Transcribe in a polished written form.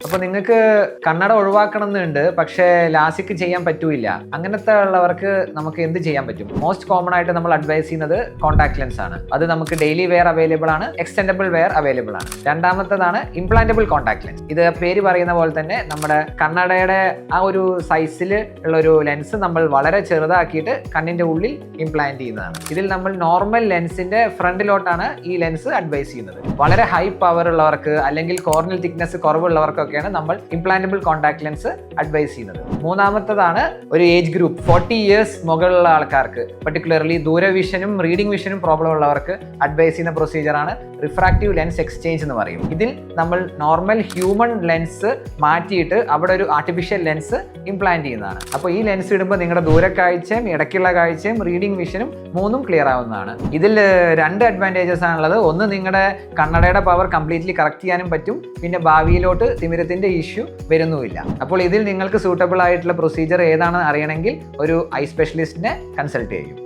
അപ്പൊ നിങ്ങൾക്ക് കണ്ണട ഒഴിവാക്കണം എന്നുണ്ട്, പക്ഷേ ലാസിക് ചെയ്യാൻ പറ്റൂല. അങ്ങനത്തെ ഉള്ളവർക്ക് നമുക്ക് എന്ത് ചെയ്യാൻ പറ്റും? മോസ്റ്റ് കോമൺ ആയിട്ട് നമ്മൾ അഡ്വൈസ് ചെയ്യുന്നത് കോൺടാക്ട് ലെൻസ് ആണ്. അത് നമുക്ക് ഡെയിലി വെയർ അവൈലബിൾ ആണ്, എക്സ്റ്റെൻഡബിൾ വെയർ അവൈലബിൾ ആണ്. രണ്ടാമത്തേതാണ് ഇംപ്ലാന്റബിൾ കോൺടാക്ട് ലെൻസ്. ഇത് പേര് പറയുന്ന പോലെ തന്നെ നമ്മുടെ കണ്ണടയുടെ ആ ഒരു സൈസിൽ ഉള്ള ഒരു ലെൻസ് നമ്മൾ വളരെ ചെറുതാക്കിയിട്ട് കണ്ണിന്റെ ഉള്ളിൽ ഇംപ്ലാന്റ് ചെയ്യുന്നതാണ്. ഇതിൽ നമ്മൾ നോർമൽ ലെൻസിന്റെ ഫ്രണ്ടിലോട്ടാണ് ഈ ലെൻസ് അഡ്വൈസ് ചെയ്യുന്നത്. വളരെ ഹൈ പവർ ഉള്ളവർക്ക് അല്ലെങ്കിൽ കോർണിയൽ തിക്നെസ് കുറവുള്ളവർക്കൊക്കെയാണ് നമ്മൾ ഇംപ്ലാന്റബിൾ കോൺടാക്ട് ലെൻസ് അഡ്വൈസ് ചെയ്യുന്നത്. മൂന്നാമത്തതാണ് ഒരു ഏജ് ഗ്രൂപ്പ് 40 ഇയേഴ്സ് മുകളിലുള്ള ആൾക്കാർക്ക്, പർട്ടിക്കുലർലി ദൂരവിഷനും റീഡിംഗ് വിഷനും പ്രോബ്ലം ഉള്ളവർക്ക് അഡ്വൈസ് ചെയ്യുന്ന പ്രൊസീജിയറാണ് റിഫ്രാക്റ്റീവ് ലെൻസ് എക്സ്ചേഞ്ച് എന്ന് പറയും. ഇതിൽ നമ്മൾ നോർമൽ ഹ്യൂമൻ ലെൻസ് മാറ്റിയിട്ട് അവിടെ ഒരു ആർട്ടിഫിഷ്യൽ ലെൻസ് ഇംപ്ലാന്റ് ചെയ്യുന്നതാണ്. അപ്പോൾ ഈ ലെൻസ് ഇടുമ്പോൾ നിങ്ങളുടെ ദൂരക്കാഴ്ചയും ഇടയ്ക്കുള്ള കാഴ്ചയും റീഡിംഗ് വിഷനും മൂന്നും ക്ലിയർ ആവുന്നതാണ്. ഇതിൽ 2 അഡ്വാൻറ്റേജസ് ആണുള്ളത്. ഒന്ന്, നിങ്ങളുടെ കണ്ണടയുടെ പവർ കംപ്ലീറ്റ്ലി കറക്റ്റ് ചെയ്യാനും പറ്റും. പിന്നെ ഭാവിയിലോട്ട് തിമിരത്തിന്റെ ഇഷ്യൂ വരുന്നുമില്ല. അപ്പോൾ ഇതിൽ നിങ്ങൾക്ക് സൂട്ടബിൾ ആയിട്ടുള്ള പ്രൊസീജിയർ ഏതാണെന്ന് അറിയണമെങ്കിൽ ഒരു ഐ സ്പെഷ്യലിസ്റ്റിനെ കൺസൾട്ട് ചെയ്യും.